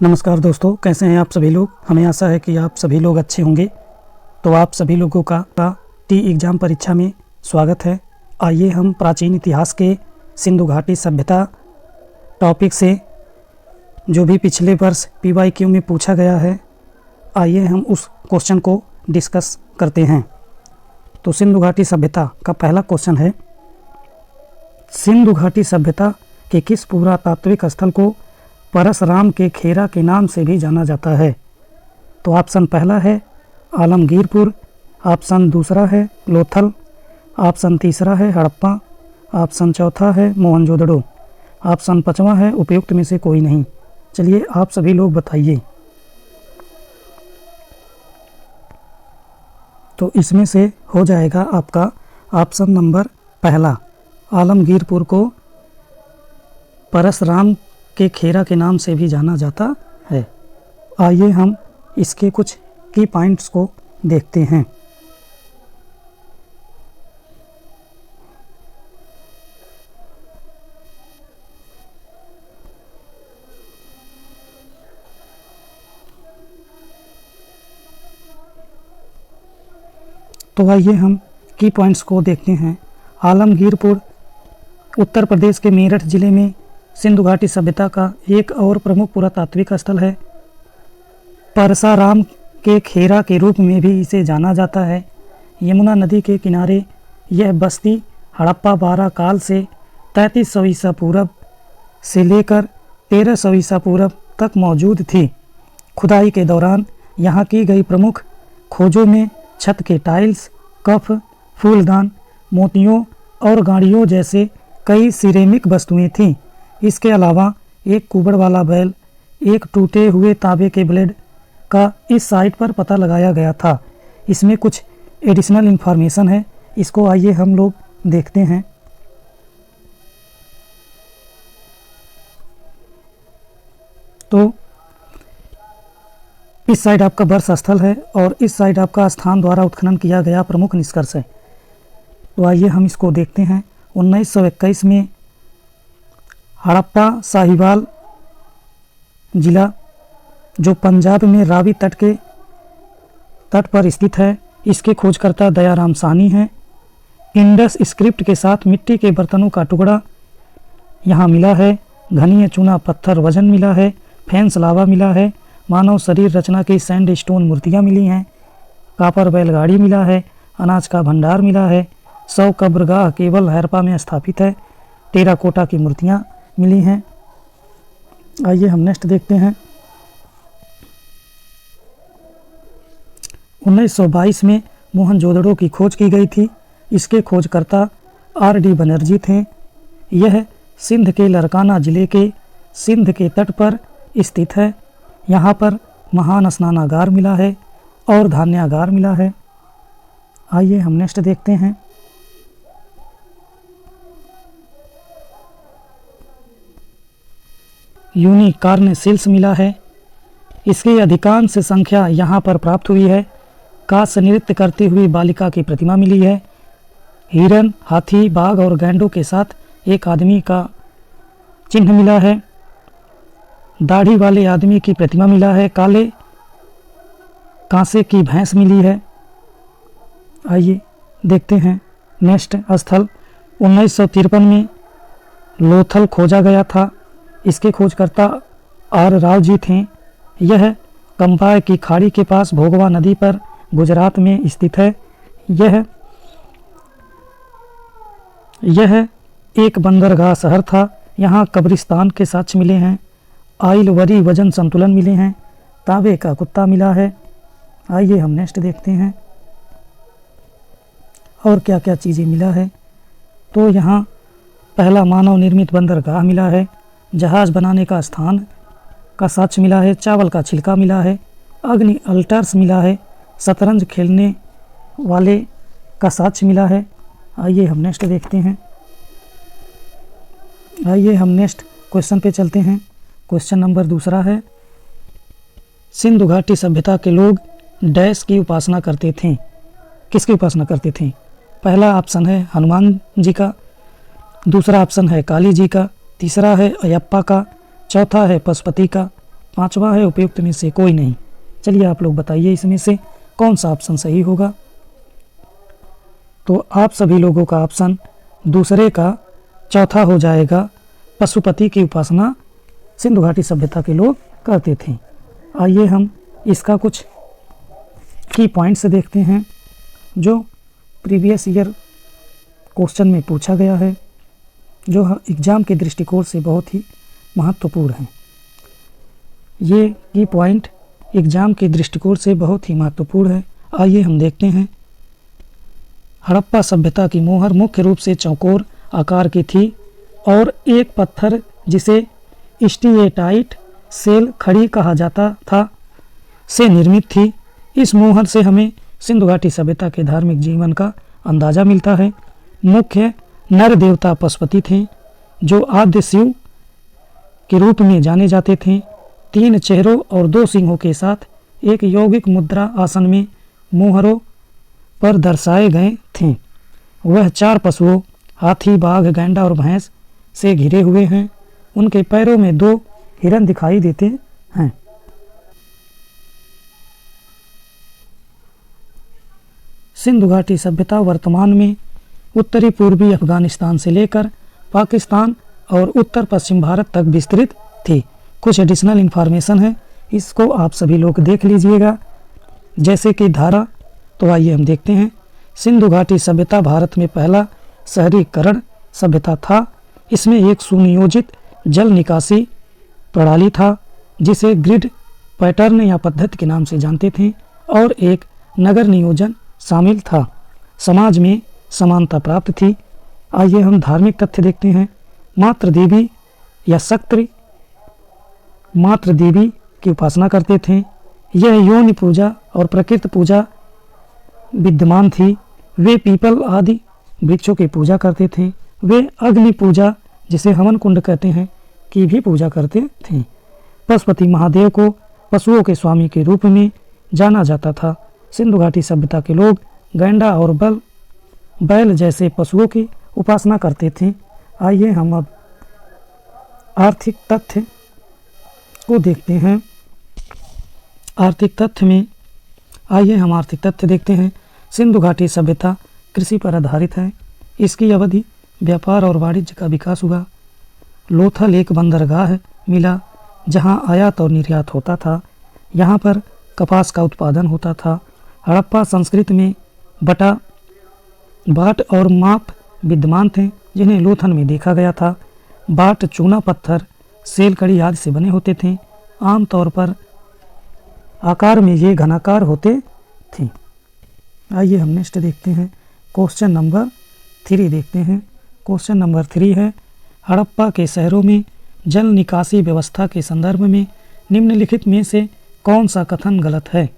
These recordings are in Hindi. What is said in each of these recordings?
नमस्कार दोस्तों, कैसे हैं आप सभी लोग। हमें आशा है कि आप सभी लोग अच्छे होंगे। तो आप सभी लोगों का टी एग्ज़ाम परीक्षा में स्वागत है। आइए हम प्राचीन इतिहास के सिंधु घाटी सभ्यता टॉपिक से जो भी पिछले वर्ष PYQ में पूछा गया है, आइए हम उस क्वेश्चन को डिस्कस करते हैं। तो सिंधु घाटी सभ्यता का पहला क्वेश्चन है, सिंधु घाटी सभ्यता के किस पुरातात्विक स्थल को परसराम के खेरा के नाम से भी जाना जाता है। तो ऑप्शन पहला है आलमगीरपुर, ऑप्शन दूसरा है लोथल, ऑप्शन तीसरा है हड़प्पा, ऑप्शन चौथा है मोहनजोदड़ो, ऑप्शन पांचवा है उपयुक्त में से कोई नहीं। चलिए आप सभी लोग बताइए। तो इसमें से हो जाएगा आपका ऑप्शन नंबर पहला, आलमगीरपुर को परसराम के खेरा के नाम से भी जाना जाता है। आइए हम इसके कुछ की पॉइंट्स को देखते हैं। तो आइए हम की पॉइंट्स को देखते हैं। आलमगीरपुर उत्तर प्रदेश के मेरठ जिले में सिंधु घाटी सभ्यता का एक और प्रमुख पुरातात्विक स्थल है। परसाराम के खेरा के रूप में भी इसे जाना जाता है। यमुना नदी के किनारे यह बस्ती हड़प्पा 12 काल से 3300 ईसा पूर्व से लेकर 1300 ईसा पूर्व तक मौजूद थी। खुदाई के दौरान यहाँ की गई प्रमुख खोजों में छत के टाइल्स, कफ, फूलदान, मोतियों और गाड़ियों जैसे कई सिरेमिक वस्तुएं थीं। इसके अलावा एक कुबड़ वाला बैल, एक टूटे हुए तांबे के ब्लेड का इस साइट पर पता लगाया गया था। इसमें कुछ एडिशनल इंफॉर्मेशन है, इसको आइए हम लोग देखते हैं। तो इस साइड आपका बर्ष स्थल है और इस साइड आपका स्थान द्वारा उत्खनन किया गया प्रमुख निष्कर्ष है। तो आइए हम इसको देखते हैं। 1921 में हड़प्पा साहिवाल जिला जो पंजाब में रावी तट पर स्थित है, इसके खोजकर्ता दयाराम साहनी हैं। इंडस स्क्रिप्ट के साथ मिट्टी के बर्तनों का टुकड़ा यहाँ मिला है। घनीय चूना पत्थर वजन मिला है। फेंस लावा मिला है। मानव शरीर रचना की सैंड स्टोन मूर्तियाँ मिली हैं। कापर बैलगाड़ी मिला है। अनाज का भंडार मिला है। 100 कब्रगाह केवल हड़प्पा में स्थापित है। टेराकोटा की मूर्तियाँ मिली हैं। आइए हम नेक्स्ट देखते हैं। 1922 में मोहनजोदड़ो की खोज की गई थी। इसके खोजकर्ता RD बनर्जी थे। यह सिंध के लरकाना जिले के सिंध के तट पर स्थित है। यहाँ पर महान स्नानागार मिला है और धान्यागार मिला है। आइए हम नेक्स्ट देखते हैं। यूनिकॉर्न सील्स मिला है। इसकी अधिकांश संख्या यहाँ पर प्राप्त हुई है। कांस्य नृत्य करती हुई बालिका की प्रतिमा मिली है। हिरन, हाथी, बाघ और गैंडों के साथ एक आदमी का चिन्ह मिला है। दाढ़ी वाले आदमी की प्रतिमा मिला है। काले कांसे की भैंस मिली है। आइए देखते हैं नेक्स्ट स्थल। 1953 में लोथल खोजा गया था। इसके खोजकर्ता R राव जी थे। यह कंपाय की खाड़ी के पास भोगवा नदी पर गुजरात में स्थित है। यह एक बंदरगाह शहर था। यहाँ कब्रिस्तान के साक्ष्य मिले हैं। आइल वरी वजन संतुलन मिले हैं। तांबे का कुत्ता मिला है। आइए हम नेक्स्ट देखते हैं और क्या क्या चीज़ें मिला है। तो यहाँ पहला मानव निर्मित बंदरगाह मिला है। जहाज़ बनाने का स्थान का साक्ष्य मिला है। चावल का छिलका मिला है। अग्नि अल्टर्स मिला है। शतरंज खेलने वाले का साक्ष्य मिला है। आइए हम नेक्स्ट देखते हैं। आइए हम नेक्स्ट क्वेश्चन पे चलते हैं। क्वेश्चन नंबर दूसरा है, सिंधु घाटी सभ्यता के लोग डैश की उपासना करते थे। किसकी उपासना करते थे? पहला ऑप्शन है हनुमान जी का, दूसरा ऑप्शन है काली जी का, तीसरा है अयप्पा का, चौथा है पशुपति का, पांचवा है उपयुक्त में से कोई नहीं। चलिए आप लोग बताइए इसमें से कौन सा ऑप्शन सही होगा। तो आप सभी लोगों का ऑप्शन दूसरे का चौथा हो जाएगा। पशुपति की उपासना सिंधु घाटी सभ्यता के लोग करते थे। आइए हम इसका कुछ की पॉइंट्स देखते हैं जो प्रीवियस ईयर क्वेश्चन में पूछा गया है, जो एग्ज़ाम के दृष्टिकोण से बहुत ही महत्वपूर्ण है। ये की पॉइंट एग्ज़ाम के दृष्टिकोण से बहुत ही महत्वपूर्ण है। आइए हम देखते हैं। हड़प्पा सभ्यता की मोहर मुख्य रूप से चौकोर आकार की थी और एक पत्थर जिसे स्टीएटाइट सेल खड़ी कहा जाता था से निर्मित थी। इस मोहर से हमें सिंधु घाटी सभ्यता के धार्मिक जीवन का अंदाज़ा मिलता है। मुख्य नर देवता पशुपति थे जो आद्य शिव के रूप में जाने जाते थे। 3 चेहरों और 2 सिंहों के साथ एक यौगिक मुद्रा आसन में मोहरों पर दर्शाए गए थे। वह 4 पशुओं हाथी, बाघ, गैंडा और भैंस से घिरे हुए हैं। उनके पैरों में 2 हिरन दिखाई देते हैं। सिंधु घाटी सभ्यता वर्तमान में उत्तरी पूर्वी अफगानिस्तान से लेकर पाकिस्तान और उत्तर पश्चिम भारत तक विस्तृत थी। कुछ एडिशनल इन्फॉर्मेशन है, इसको आप सभी लोग देख लीजिएगा। जैसे कि धारा, तो आइए हम देखते हैं। सिंधु घाटी सभ्यता भारत में पहला शहरीकरण सभ्यता था। इसमें एक सुनियोजित जल निकासी प्रणाली था जिसे ग्रिड पैटर्न या पद्धति के नाम से जानते थे और एक नगर नियोजन शामिल था। समाज में समानता प्राप्त थी। आइए हम धार्मिक तथ्य देखते हैं। मातृ देवी या शक्ति मातृ देवी की उपासना करते थे। यह योनि पूजा और प्रकृति पूजा विद्यमान थी। वे पीपल आदि वृक्षों की पूजा करते थे। वे अग्नि पूजा जिसे हवन कुंड कहते हैं की भी पूजा करते थे। पशुपति महादेव को पशुओं के स्वामी के रूप में जाना जाता था। सिंधु घाटी सभ्यता के लोग गैंडा और बैल जैसे पशुओं की उपासना करते थे। आइए हम अब आर्थिक तथ्य को देखते हैं। आर्थिक तथ्य में आइए हम आर्थिक तथ्य देखते हैं। सिंधु घाटी सभ्यता कृषि पर आधारित है। इसकी अवधि व्यापार और वाणिज्य का विकास हुआ। लोथल एक बंदरगाह मिला जहां आयात और निर्यात होता था। यहां पर कपास का उत्पादन होता था। हड़प्पा संस्कृति में बाट और माप विद्यमान थे जिन्हें लोथन में देखा गया था। बाट चूना पत्थर, सेल कड़ी आदि से बने होते थे। आमतौर पर आकार में ये घनाकार होते थे। आइए हम नेक्स्ट देखते हैं। क्वेश्चन नंबर 3 देखते हैं। क्वेश्चन नंबर 3 है, हड़प्पा के शहरों में जल निकासी व्यवस्था के संदर्भ में निम्नलिखित में से कौन सा कथन गलत है।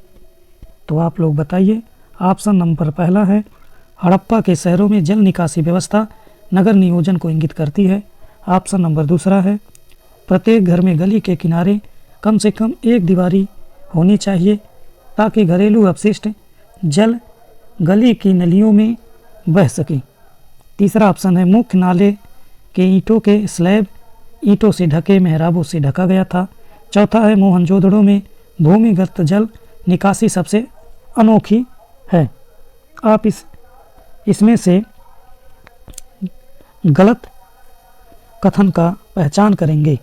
तो आप लोग बताइए। ऑप्शन नंबर पहला है, हड़प्पा के शहरों में जल निकासी व्यवस्था नगर नियोजन को इंगित करती है। ऑप्शन नंबर दूसरा है, प्रत्येक घर में गली के किनारे कम से कम एक दीवारी होनी चाहिए ताकि घरेलू अपशिष्ट जल गली की नलियों में बह सके। तीसरा ऑप्शन है, मुख्य नाले के ईंटों के स्लैब ईंटों से ढके मेहराबों से ढका गया था। चौथा है, मोहनजोदड़ो में भूमिगत जल निकासी सबसे अनोखी है। आप इसमें से गलत कथन का पहचान करेंगे।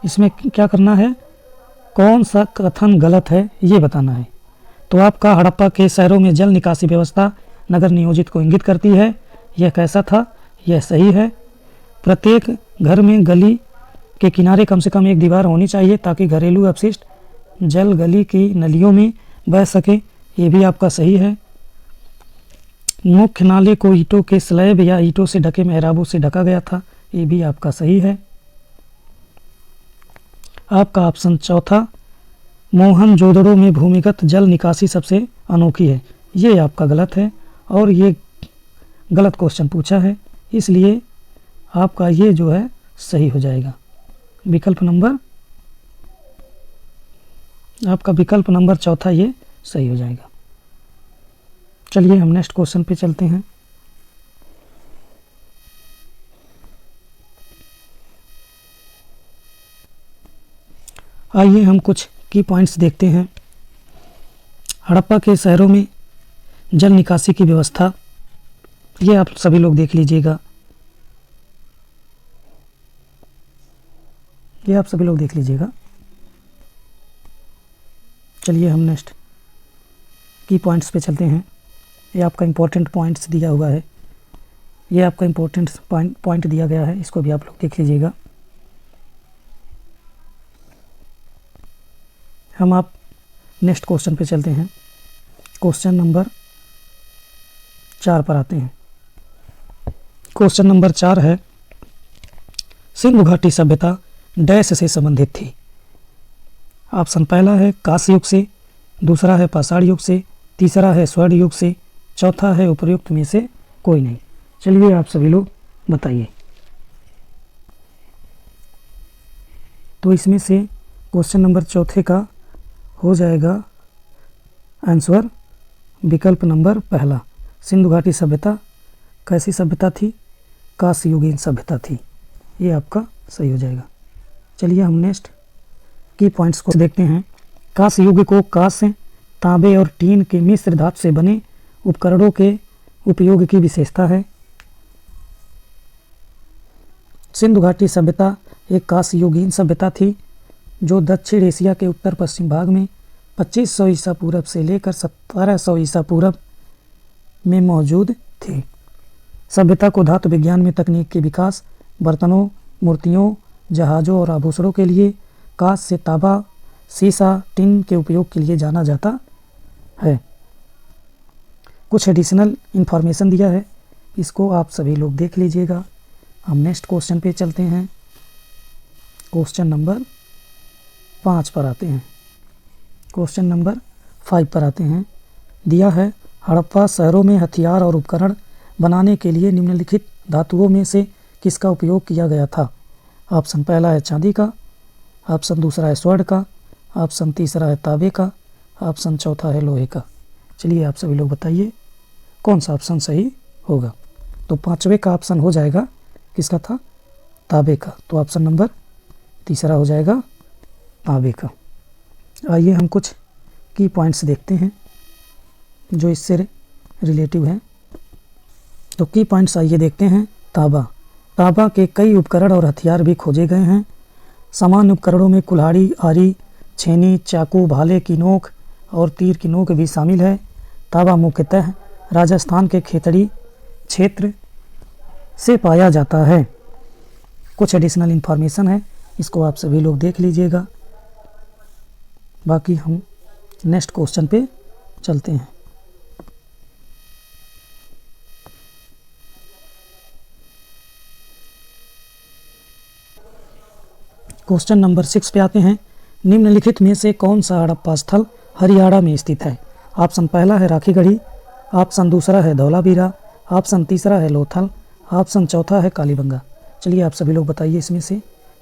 इसमें क्या करना है, कौन सा कथन गलत है ये बताना है। तो आपका हड़प्पा के शहरों में जल निकासी व्यवस्था नगर नियोजित को इंगित करती है, यह कैसा था, यह सही है। प्रत्येक घर में गली के किनारे कम से कम एक दीवार होनी चाहिए ताकि घरेलू अपशिष्ट जल गली की नलियों में बह सके, ये भी आपका सही है। मुख्य नाले को ईंटों के स्लैब या ईंटों से ढके मेहराबों से ढका गया था, ये भी आपका सही है। आपका ऑप्शन चौथा, मोहनजोदड़ो में भूमिगत जल निकासी सबसे अनोखी है, ये आपका गलत है और ये गलत क्वेश्चन पूछा है, इसलिए आपका ये जो है सही हो जाएगा। विकल्प नंबर आपका विकल्प नंबर चौथा ये सही हो जाएगा। चलिए हम नेक्स्ट क्वेश्चन पे चलते हैं। आइए हम कुछ की पॉइंट्स देखते हैं। हड़प्पा के शहरों में जल निकासी की व्यवस्था, ये आप सभी लोग देख लीजिएगा, ये आप सभी लोग देख लीजिएगा। चलिए हम नेक्स्ट की पॉइंट्स पे चलते हैं। ये आपका इम्पोर्टेंट पॉइंट्स दिया हुआ है, ये आपका इम्पोर्टेंट पॉइंट दिया गया है, इसको भी आप लोग देख लीजिएगा। हम आप नेक्स्ट क्वेश्चन पे चलते हैं। क्वेश्चन नंबर 4 पर आते हैं। क्वेश्चन नंबर 4 है, सिंधु घाटी सभ्यता डैश से संबंधित थी। ऑप्शन पहला है कांस्य युग से, दूसरा है पाषाण युग से, तीसरा है स्वर्ण युग से, चौथा है उपरोक्त में से कोई नहीं। चलिए आप सभी लोग बताइए। तो इसमें से क्वेश्चन नंबर 4 का हो जाएगा आंसर विकल्प नंबर पहला। सिंधु घाटी सभ्यता कैसी सभ्यता थी? कांस्य युगीन सभ्यता थी। ये आपका सही हो जाएगा। चलिए हम नेक्स्ट की पॉइंट्स को देखते हैं। कांस्य युग को कांस्य, तांबे और टीन के मिश्र धातु से बने उपकरणों के उपयोग की विशेषता है। सिंधु घाटी सभ्यता एक कांस्य युगीन सभ्यता थी जो दक्षिण एशिया के उत्तर पश्चिम भाग में 2500 ईसा पूर्व से लेकर 1700 ईसा पूर्व में मौजूद थी। सभ्यता को धातु विज्ञान में तकनीक के विकास, बर्तनों, मूर्तियों, जहाज़ों और आभूषणों के लिए कांस्य, तांबा, सीसा, टिन के उपयोग के लिए जाना जाता है। कुछ एडिशनल इंफॉर्मेशन दिया है, इसको आप सभी लोग देख लीजिएगा। हम नेक्स्ट क्वेश्चन पे चलते हैं। क्वेश्चन नंबर 5 पर आते हैं। क्वेश्चन नंबर 5 पर आते हैं। दिया है, हड़प्पा शहरों में हथियार और उपकरण बनाने के लिए निम्नलिखित धातुओं में से किसका उपयोग किया गया था? ऑप्शन पहला है चांदी का, ऑप्शन दूसरा है स्वर्ण का, ऑप्शन तीसरा है तांबे का, ऑप्शन चौथा है लोहे का। चलिए आप सभी लोग बताइए कौन सा ऑप्शन सही होगा। तो 5वें का ऑप्शन हो जाएगा किसका था? तांबे का। तो ऑप्शन नंबर तीसरा हो जाएगा तांबे का। आइए हम कुछ की पॉइंट्स देखते हैं जो इससे रिलेटिव हैं। तो की पॉइंट्स आइए देखते हैं। तांबा, तांबा के कई उपकरण और हथियार भी खोजे गए हैं। सामान्य उपकरणों में कुल्हाड़ी, आरी, छेनी, चाकू, भाले की नोक और तीर की नोक भी शामिल है। तांबा मुख्यतः राजस्थान के खेतड़ी क्षेत्र से पाया जाता है। कुछ एडिशनल इंफॉर्मेशन है, इसको आप सभी लोग देख लीजिएगा। बाकी हम नेक्स्ट क्वेश्चन पे चलते हैं। क्वेश्चन नंबर 6 पे आते हैं। निम्नलिखित में से कौन सा हड़प्पा स्थल हरियाणा में स्थित है? ऑप्शन पहला है राखीगढ़ी, ऑप्शन दूसरा है धौलावीरा, ऑप्शन तीसरा है लोथल, ऑप्शन चौथा है कालीबंगा। चलिए आप सभी लोग बताइए इसमें से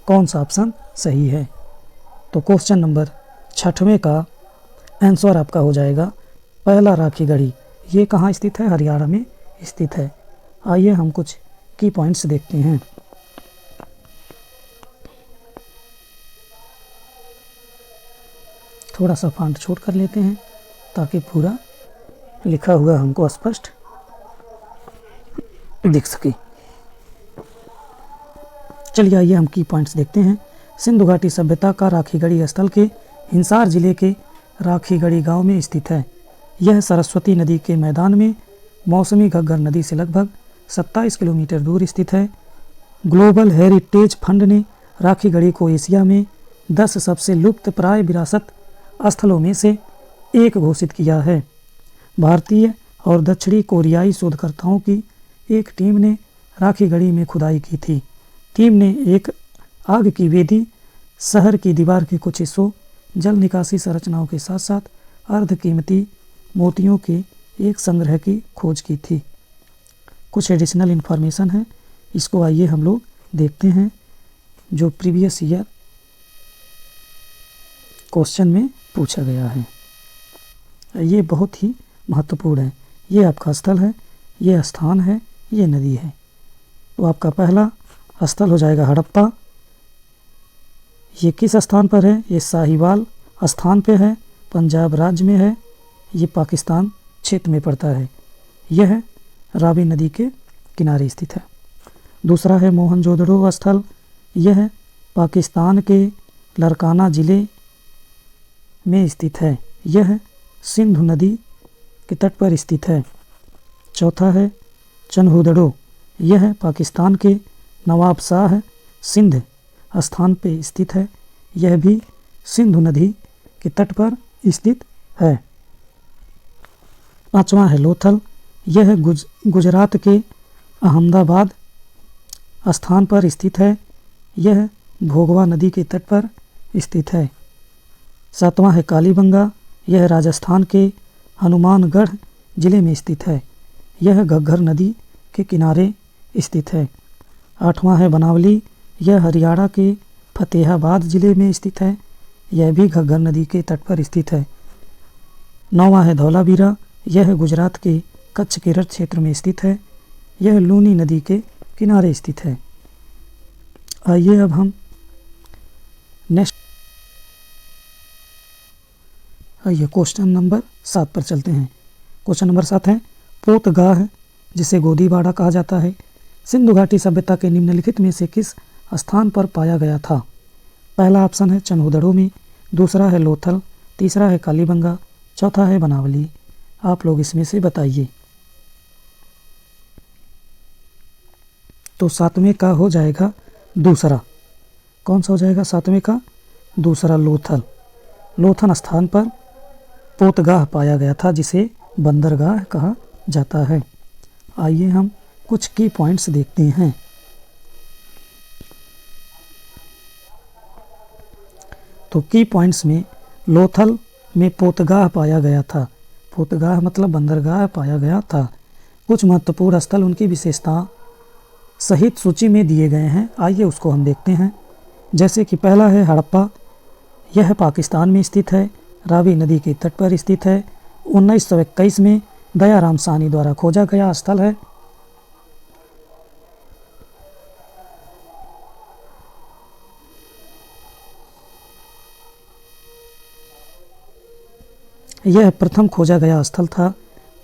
कौन सा ऑप्शन सही है। तो क्वेश्चन नंबर 6वें का आंसर आपका हो जाएगा पहला राखीगढ़ी। ये कहाँ स्थित है? हरियाणा में स्थित है। आइए हम कुछ की पॉइंट्स देखते हैं। थोड़ा सा फॉन्ट छोट कर लेते हैं ताकि पूरा लिखा हुआ हमको स्पष्ट दिख सके। चलिए आइए हम की पॉइंट्स देखते हैं। सिंधु घाटी सभ्यता का राखीगढ़ी स्थल के हिसार जिले के राखीगढ़ी गांव में स्थित है। यह सरस्वती नदी के मैदान में मौसमी घग्गर नदी से लगभग 27 किलोमीटर दूर स्थित है। ग्लोबल हेरिटेज फंड ने राखीगढ़ी को एशिया में 10 सबसे लुप्त प्राय विरासत स्थलों में से एक घोषित किया है। भारतीय और दक्षिणी कोरियाई शोधकर्ताओं की एक टीम ने राखीगढ़ी में खुदाई की थी। टीम ने एक आग की वेदी, शहर की दीवार के कुछ हिस्सों, जल निकासी संरचनाओं के साथ साथ अर्ध कीमती मोतियों के एक संग्रह की खोज की थी। कुछ एडिशनल इन्फॉर्मेशन है, इसको आइए हम लोग देखते हैं जो प्रीवियस ईयर क्वेश्चन में पूछा गया है। ये बहुत ही महत्वपूर्ण है। ये आपका स्थल है, ये स्थान है, ये नदी है। तो आपका पहला स्थल हो जाएगा हड़प्पा, ये किस स्थान पर है? ये साहिवाल स्थान पे है, पंजाब राज्य में है, ये पाकिस्तान क्षेत्र में पड़ता है। यह रावी नदी के किनारे स्थित है। दूसरा है मोहनजोदड़ो स्थल, यह पाकिस्तान के लरकाना ज़िले में स्थित है। यह सिंधु नदी के तट पर स्थित है। चौथा है चन्हूदड़ो, यह पाकिस्तान के नवाबशाह सिंध स्थान पे स्थित है। यह भी सिंधु नदी के तट पर स्थित है। पांचवा है लोथल, यह गुजरात के अहमदाबाद स्थान पर स्थित है। यह भोगवा नदी के तट पर स्थित है। सातवां है कालीबंगा, यह राजस्थान के हनुमानगढ़ जिले में स्थित है। यह घग्गर नदी के किनारे स्थित है। आठवां है बनावली, यह हरियाणा के फतेहाबाद जिले में स्थित है। यह भी घग्गर नदी के तट पर स्थित है। नौवां है धौलावीरा, यह गुजरात के कच्छ के रण क्षेत्र में स्थित है। यह लूनी नदी के किनारे स्थित है। आइए अब हम नेक्स्ट क्वेश्चन नंबर 7 पर चलते हैं। क्वेश्चन नंबर 7 है पोतगाह, जिसे गोदीबाड़ा कहा जाता है, सिंधु घाटी सभ्यता के निम्नलिखित में से किस स्थान पर पाया गया था? पहला ऑप्शन है चन्हूदड़ो में, दूसरा है लोथल, तीसरा है कालीबंगा, चौथा है बनावली। आप लोग इसमें से बताइए। तो 7वें का हो जाएगा दूसरा। कौन सा हो जाएगा 7वें का? दूसरा लोथल। लोथल स्थान पर पोतगाह पाया गया था, जिसे बंदरगाह कहा जाता है। आइए हम कुछ की पॉइंट्स देखते हैं। तो की पॉइंट्स में लोथल में पोतगाह पाया गया था। पोतगाह मतलब बंदरगाह पाया गया था। कुछ महत्वपूर्ण स्थल उनकी विशेषता सहित सूची में दिए गए हैं। आइए उसको हम देखते हैं। जैसे कि पहला है हड़प्पा, यह पाकिस्तान में स्थित है, रावी नदी के तट पर स्थित है। 1921 में दयाराम साहनी द्वारा खोजा गया स्थल है। यह प्रथम खोजा गया स्थल था।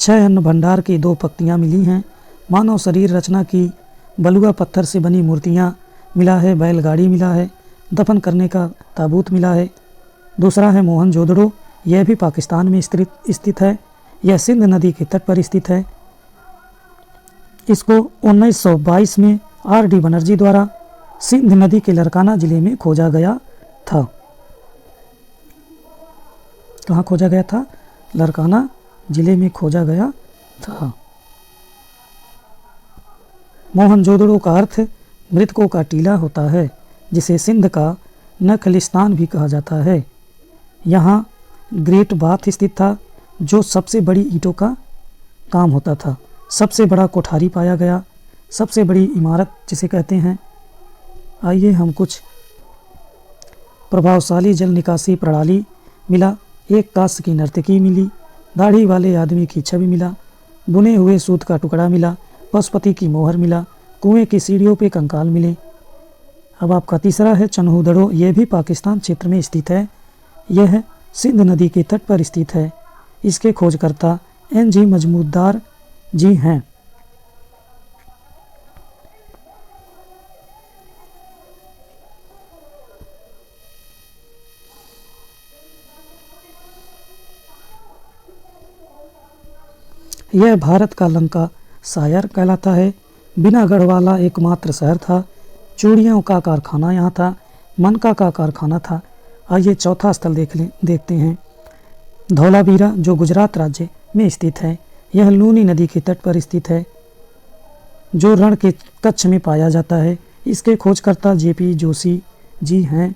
6 अन्न भंडार की 2 पंक्तियाँ मिली हैं। मानव शरीर रचना की बलुआ पत्थर से बनी मूर्तियाँ मिला है। बैलगाड़ी मिला है। दफन करने का ताबूत मिला है। दूसरा है मोहनजोदड़ो, यह भी पाकिस्तान में स्थित है। यह सिंध नदी के तट पर स्थित है। इसको 1922 में R.D. बनर्जी द्वारा सिंध नदी के लरकाना जिले में खोजा गया था। कहाँ खोजा गया था? लरकाना जिले में खोजा गया था। मोहनजोदड़ो का अर्थ मृतकों का टीला होता है, जिसे सिंध का नखलिस्तान भी कहा जाता है। यहाँ ग्रेट बाथ स्थित था, जो सबसे बड़ी ईंटों का काम होता था। सबसे बड़ा कोठारी पाया गया, सबसे बड़ी इमारत जिसे कहते हैं। आइए हम कुछ प्रभावशाली जल निकासी प्रणाली मिला। एक कांस्य की नर्तकी मिली। दाढ़ी वाले आदमी की छवि मिला। बुने हुए सूत का टुकड़ा मिला। पशुपति की मोहर मिला। कुएं की सीढ़ियों पे कंकाल मिले। अब आपका तीसरा है चन्हूदड़ो, यह भी पाकिस्तान क्षेत्र में स्थित है। यह सिंध नदी के तट पर स्थित है। इसके खोजकर्ता N.G. मजमूदार जी हैं। यह भारत का लंका शायर कहलाता है। बिना गढ़ वाला एकमात्र शहर था। चूड़ियों का कारखाना यहाँ था। मनका का कारखाना था। आइए चौथा स्थल देखते हैं। धौलावीरा, जो गुजरात राज्य में स्थित है। यह लूनी नदी के तट पर स्थित है, जो रण के कच्छ में पाया जाता है। इसके खोजकर्ता J.P. जोशी जी हैं।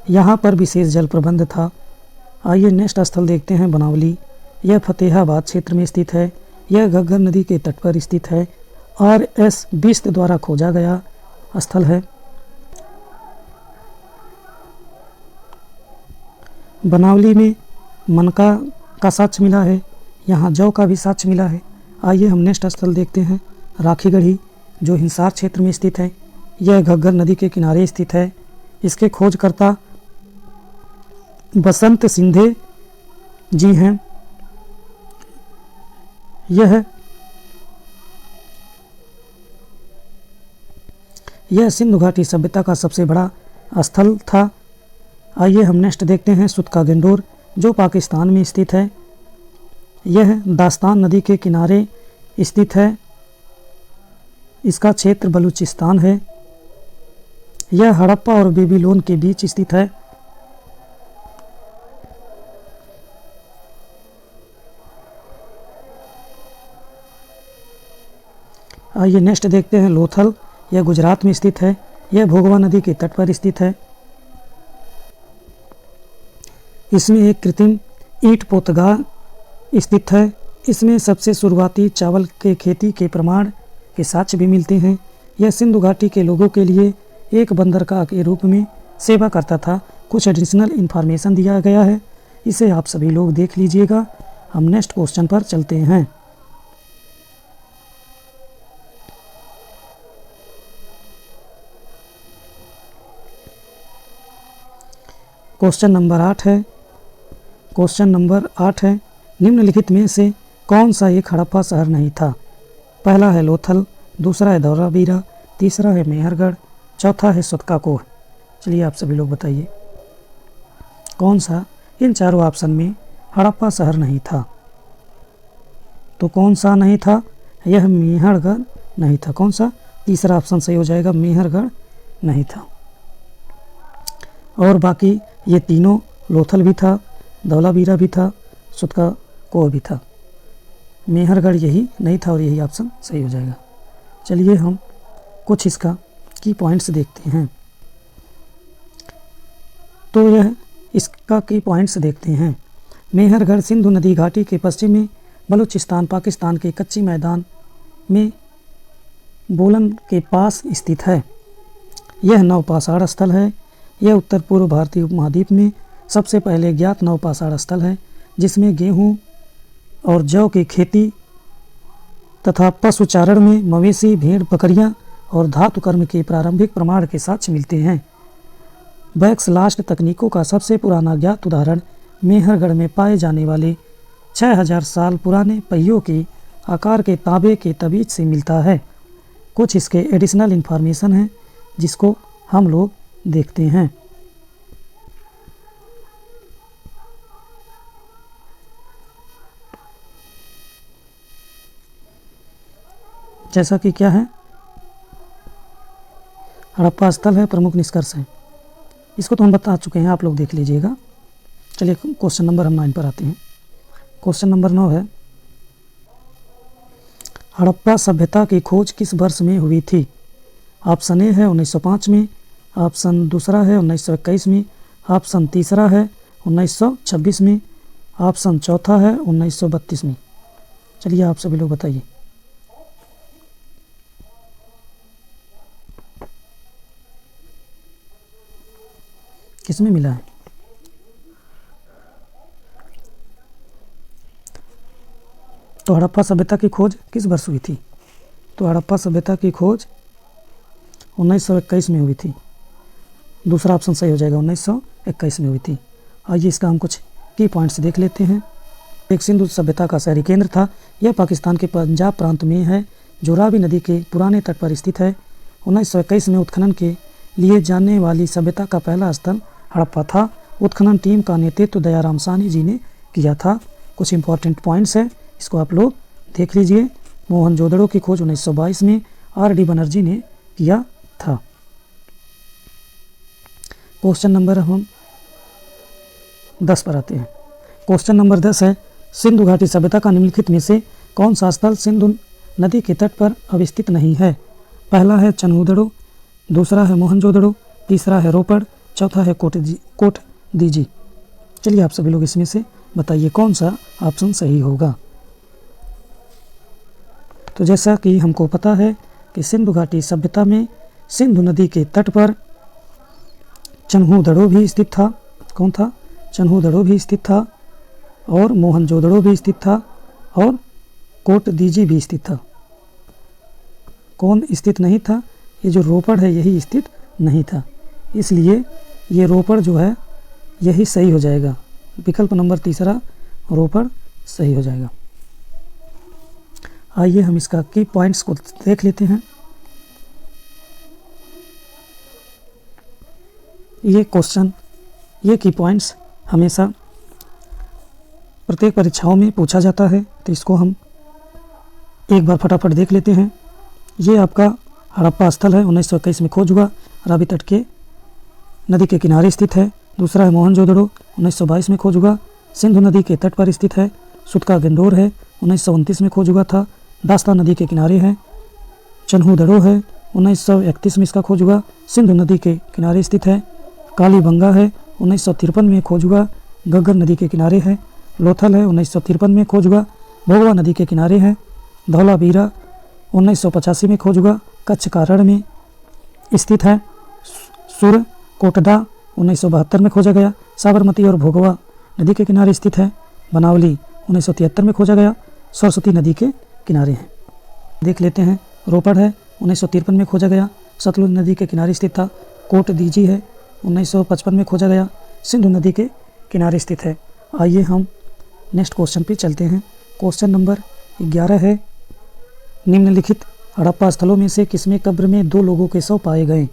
यहाँ पर विशेष जल प्रबंध था। आइए नेक्स्ट स्थल देखते हैं बनावली। यह फतेहाबाद क्षेत्र में स्थित है। यह घग्गर नदी के तट पर स्थित है। R.S. बिष्ट द्वारा खोजा गया स्थल है। बनावली में मनका का साक्ष्य मिला है। यहाँ जौ का भी साक्ष्य मिला है। आइए हम नेक्स्ट स्थल देखते हैं, राखीगढ़ी, जो हिसार क्षेत्र में स्थित है। यह घग्गर नदी के किनारे स्थित है। इसके खोजकर्ता बसंत सिंधे जी हैं। यह सिंधु घाटी सभ्यता का सबसे बड़ा स्थल था। आइए हम नेक्स्ट देखते हैं, सुतका गेंडोर, जो पाकिस्तान में स्थित है। यह दास्तान नदी के किनारे स्थित है। इसका क्षेत्र बलूचिस्तान है। यह हड़प्पा और बेबीलोन के बीच स्थित है। आइए नेक्स्ट देखते हैं, लोथल, यह गुजरात में स्थित है। यह भोगवा नदी के तट पर स्थित है। इसमें एक कृत्रिम ईंट पोतगाह स्थित है। इसमें सबसे शुरुआती चावल के खेती के प्रमाण के साक्ष्य भी मिलते हैं। यह सिंधु घाटी के लोगों के लिए एक बंदरगाह के रूप में सेवा करता था। कुछ एडिशनल इन्फॉर्मेशन दिया गया है, इसे आप सभी लोग देख लीजिएगा। हम नेक्स्ट क्वेश्चन पर चलते हैं। क्वेश्चन नंबर 8 है, निम्नलिखित में से कौन सा एक हड़प्पा शहर नहीं था? पहला है लोथल, दूसरा है धौलावीरा, तीसरा है मेहरगढ़, चौथा है सुतकाकोह। चलिए आप सभी लोग बताइए, कौन सा इन चारों ऑप्शन में हड़प्पा शहर नहीं था? तो कौन सा नहीं था? यह मेहरगढ़ नहीं था। कौन सा? तीसरा ऑप्शन सही हो जाएगा, मेहरगढ़ नहीं था। और बाकी ये तीनों, लोथल भी था, धौलावीरा भी था, सुतकाकोह भी था। मेहरगढ़ यही नहीं था और यही ऑप्शन सही हो जाएगा। चलिए हम कुछ इसका की पॉइंट्स देखते हैं। तो यह इसका की पॉइंट्स देखते हैं। मेहरगढ़ सिंधु नदी घाटी के पश्चिम में बलूचिस्तान पाकिस्तान के कच्ची मैदान में बोलन के पास स्थित है। यह नवपाषाण स्थल है। यह उत्तर पूर्व भारतीय उपमहाद्वीप में सबसे पहले ज्ञात नवपाषाण स्थल है, जिसमें गेहूं और जौ की खेती तथा पशुचारण में मवेशी, भेड़, बकरियां और धातु कर्म के प्रारंभिक प्रमाण के साक्ष्य मिलते हैं। बैकस्लास्ट तकनीकों का सबसे पुराना ज्ञात उदाहरण मेहरगढ़ में पाए जाने वाले 6000 साल पुराने पहियों के आकार के तांबे के तबीज से मिलता है। कुछ इसके एडिशनल इन्फॉर्मेशन है, जिसको हम लोग देखते हैं। जैसा कि क्या है, हड़प्पा स्थल है, प्रमुख निष्कर्ष है। इसको तो हम बता चुके हैं, आप लोग देख लीजिएगा। चलिए क्वेश्चन नंबर हम 9 पर आते हैं। क्वेश्चन नंबर 9 है, हड़प्पा सभ्यता की खोज किस वर्ष में हुई थी? ऑप्शन ए है 1905 में, ऑप्शन दूसरा है 1921 में, ऑप्शन तीसरा है 1926 में, ऑप्शन चौथा है 1932 में। चलिए आप सभी लोग बताइए। किसमें मिला है? तो हड़प्पा सभ्यता की खोज किस वर्ष हुई थी? तो हड़प्पा सभ्यता की खोज 1921 में हुई थी। दूसरा ऑप्शन सही हो जाएगा, 1921 में हुई थी। आइए इसका हम कुछ की पॉइंट्स देख लेते हैं। एक सिंधु सभ्यता का शहरी केंद्र था। यह पाकिस्तान के पंजाब प्रांत में है, जो रावी नदी के पुराने तट पर स्थित है। 1921 में उत्खनन के लिए जाने वाली सभ्यता का पहला स्थल हड़प्पा था। उत्खनन टीम का नेतृत्व दयाराम साहनी जी ने किया था। कुछ इंपॉर्टेंट पॉइंट्स है, इसको आप लोग देख लीजिए। मोहनजोदड़ो की खोज 1922 में आर.डी. बनर्जी ने किया था। क्वेश्चन नंबर हम 10 पर आते हैं। क्वेश्चन नंबर 10 है, सिंधु घाटी सभ्यता का निम्नलिखित में से कौन सा स्थल सिंधु नदी के तट पर अवस्थित नहीं है? पहला है चन्हूदड़ो, दूसरा है मोहनजोदड़ो, तीसरा है रोपड़, चौथा है कोटदीजी। चलिए आप सभी लोग इसमें से बताइए कौन सा ऑप्शन सही होगा। तो जैसा कि हमको पता है कि सिंधु घाटी सभ्यता में सिंधु नदी के तट पर चन्हूदड़ो भी स्थित था। कौन था? चन्हूदड़ो भी स्थित था और मोहनजोदड़ो भी स्थित था और कोट दीजी भी स्थित था। कौन स्थित नहीं था? ये जो रोपड़ है यही स्थित नहीं था, इसलिए ये रोपड़ जो है यही सही हो जाएगा। विकल्प नंबर तीसरा रोपड़ सही हो जाएगा। आइए हम इसका की पॉइंट्स को देख लेते हैं। ये क्वेश्चन, ये की पॉइंट्स हमेशा प्रत्येक परीक्षाओं में पूछा जाता है, तो इसको हम एक बार फटाफट देख लेते हैं। ये आपका हड़प्पा स्थल है, 1921 में खोज हुआ, रावी तट के नदी के किनारे स्थित है। दूसरा है मोहनजोदड़ो, 1922 में खोज हुआ, सिंधु नदी के तट पर स्थित है। सुतका गंडोर है, 1929 में खोज हुआ था, दास्ता नदी के किनारे है। चन्हूदड़ो है, 1931 में इसका खोज हुआ, सिंधु नदी के किनारे स्थित है। कालीबंगा है, 1953 में खोज हुआ, घग्गर नदी के किनारे है। लोथल है, 1953 में खोज हुआ, भोगवा नदी के किनारे है। धौलावीरा 1985 में खोज हुआ, कच्छ का रण में स्थित है। सुर कोटदा 1972 में खोजा गया, साबरमती और भोगवा नदी के किनारे स्थित है। बनावली 1973 में खोजा गया, सरस्वती नदी के किनारे है। देख लेते हैं। रोपड़ है, 1953 में खोजा गया, सतलुज नदी के किनारे स्थित था। कोट दीजी है, 1955 में खोजा गया, सिंधु नदी के किनारे स्थित है। आइए हम नेक्स्ट क्वेश्चन पे चलते हैं। क्वेश्चन नंबर 11 है, निम्नलिखित हड़प्पा स्थलों में से किसमें कब्र में 2 लोगों के शव पाए गए?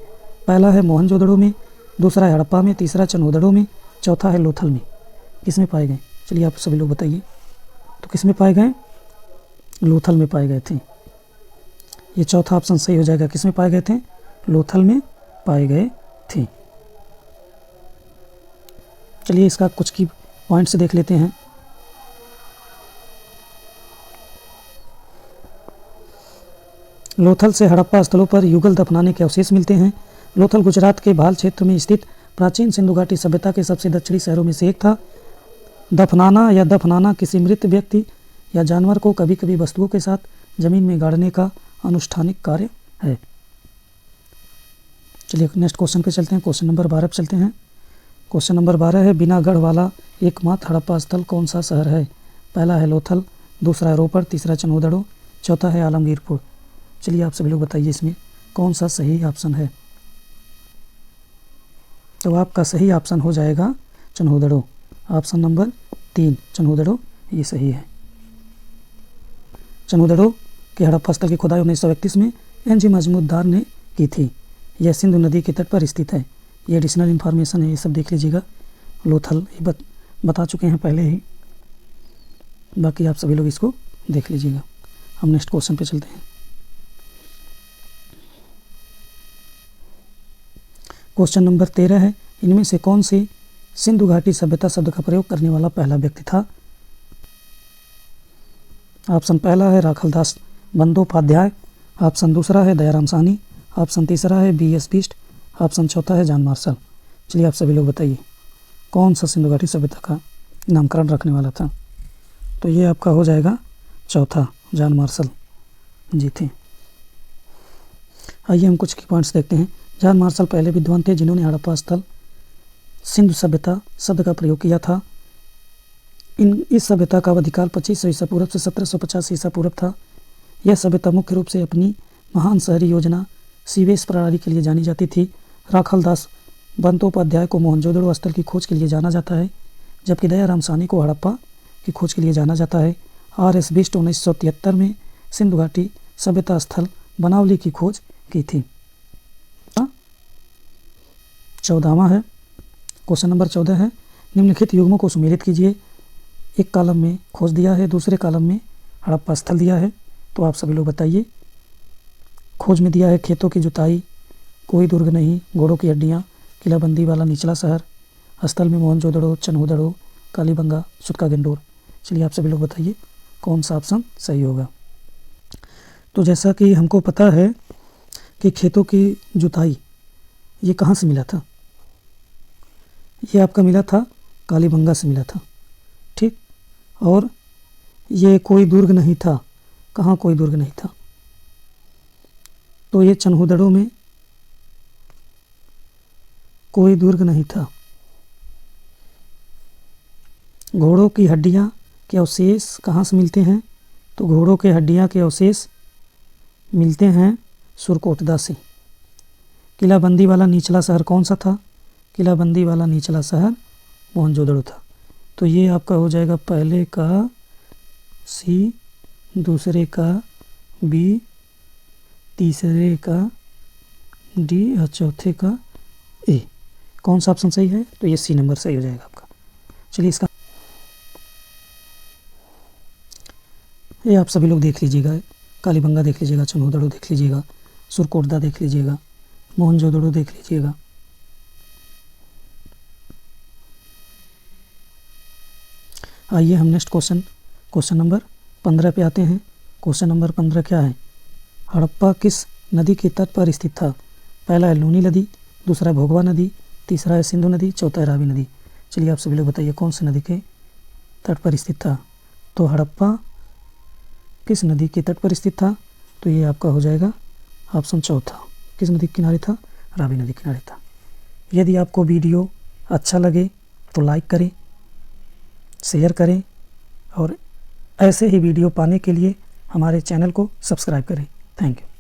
पहला है मोहनजोदड़ो में, दूसरा है हड़प्पा में, तीसरा चन्हूदड़ो में, चौथा है लोथल में। किसमें पाए गए? चलिए आप सभी लोग बताइए। तो किसमें पाए गए? लोथल में पाए गए थे। ये चौथा ऑप्शन सही हो जाएगा। किसमें पाए गए थे? लोथल में पाए गए थे। चलिए इसका कुछ की पॉइंट्स देख लेते हैं। लोथल से हड़प्पा स्थलों पर युगल दफनाने के अवशेष मिलते हैं। लोथल गुजरात के भाल क्षेत्र में स्थित प्राचीन सिंधु घाटी सभ्यता के सबसे दक्षिणी शहरों में से एक था। दफनाना किसी मृत व्यक्ति या जानवर को कभी कभी वस्तुओं के साथ जमीन में गाड़ने का अनुष्ठानिक कार्य है। चलिए नेक्स्ट क्वेश्चन पे चलते हैं। क्वेश्चन नंबर 12 पे चलते हैं। क्वेश्चन नंबर 12 है, बिनागढ़ वाला एकमात्र हड़प्पा स्थल कौन सा शहर है? पहला है लोथल, दूसरा है रोपड़, तीसरा चन्हूदड़ो, चौथा है आलमगीरपुर। चलिए आप सभी लोग बताइए इसमें कौन सा सही ऑप्शन है? तो आपका सही ऑप्शन हो जाएगा चन्हूदड़ो। ऑप्शन नंबर 3 चन्हूदड़ो ये सही है। चन्हूदड़ो के हड़प्पा स्थल की खुदाई 1931 में एनजी मजमूदार ने की थी। यह सिंधु नदी के तट पर स्थित है। ये एडिशनल इन्फॉर्मेशन है, ये सब देख लीजिएगा। लोथल ये बता चुके हैं पहले ही, बाकी आप सभी लोग इसको देख लीजिएगा। हम नेक्स्ट क्वेश्चन पे चलते हैं। क्वेश्चन नंबर 13 है, इनमें से कौन सी सिंधु घाटी सभ्यता शब्द का प्रयोग करने वाला पहला व्यक्ति था? ऑप्शन पहला है राखलदास बंदोपाध्याय, ऑप्शन दूसरा है दयाराम साहनी, ऑप्शन तीसरा है BS बिष्ट, ऑप्शन चौथा है जॉन मार्शल। चलिए आप सभी लोग बताइए कौन सा सिंधु घाटी सभ्यता का नामकरण रखने वाला था? तो ये आपका हो जाएगा चौथा, जॉन मार्शल जी थे। आइए हम कुछ की पॉइंट्स देखते हैं। जॉन मार्शल पहले विद्वान थे जिन्होंने हड़प्पा स्थल सिंधु सभ्यता शब्द का प्रयोग किया था। इस सभ्यता का अवधिकाल 2500 ईसा पूर्व से 1750 ईसा पूर्व था। यह सभ्यता मुख्य रूप से अपनी महान शहरी योजना सीवेज प्रणाली के लिए जानी जाती थी। राखलदास बंदोपाध्याय को मोहनजोदड़ो स्थल की खोज के लिए जाना जाता है, जबकि दयाराम साहनी को हड़प्पा की खोज के लिए जाना जाता है। RS बिष्ट 1973 में सिंधु घाटी सभ्यता स्थल बनावली की खोज की थी। 14वां है, क्वेश्चन नंबर 14 है, निम्नलिखित युग्मों को सुमेलित कीजिए। एक कॉलम में खोज दिया है, दूसरे कॉलम में हड़प्पा स्थल दिया है। तो आप सभी लोग बताइए। खोज में दिया है खेतों की जुताई, कोई दुर्ग नहीं, घोड़ों की हड्डियाँ, किलाबंदी वाला निचला शहर, स्थल में मोहनजोदड़ो, चन्हूदड़ो, कालीबंगा, सुतका गंडोर। चलिए आप सभी लोग बताइए कौन सा ऑप्शन सही होगा। तो जैसा कि हमको पता है कि खेतों की जुताई ये कहाँ से मिला था? ये आपका मिला था कालीबंगा से मिला था, ठीक। और ये कोई दुर्ग नहीं था, कहाँ कोई दुर्ग नहीं था? तो ये चन्हूदड़ो में कोई दुर्ग नहीं था। घोड़ों की हड्डियाँ के अवशेष कहाँ से मिलते हैं? तो घोड़ों के हड्डियाँ के अवशेष मिलते हैं सुरकोटदा से। किलाबंदी वाला निचला शहर कौन सा था? किलाबंदी वाला निचला शहर मोहनजोदड़ो था। तो ये आपका हो जाएगा पहले का सी, दूसरे का बी, तीसरे का डी और चौथे का ए। कौन सा ऑप्शन सही है? तो ये सी नंबर सही हो जाएगा आपका। चलिए इसका ये आप सभी लोग देख लीजिएगा, कालीबंगा देख लीजिएगा, चन्होदड़ो देख लीजिएगा, सुरकोटदा देख लीजिएगा, मोहनजोदड़ो देख लीजिएगा। आइए हम नेक्स्ट क्वेश्चन नंबर 15 पे आते हैं। क्वेश्चन नंबर 15 क्या है? हड़प्पा किस नदी के तट पर स्थित था? पहला है लूनी नदी, दूसरा भोगवा नदी, तीसरा है सिंधु नदी, चौथा है रावी नदी। चलिए आप सभी लोग बताइए कौन सी नदी के तट पर स्थित था? तो हड़प्पा किस नदी के तट पर स्थित था? तो ये आपका हो जाएगा ऑप्शन चौथा। किस नदी के किनारे था? रावी नदी के किनारे था। यदि आपको वीडियो अच्छा लगे तो लाइक करें, शेयर करें और ऐसे ही वीडियो पाने के लिए हमारे चैनल को सब्सक्राइब करें। Thank you.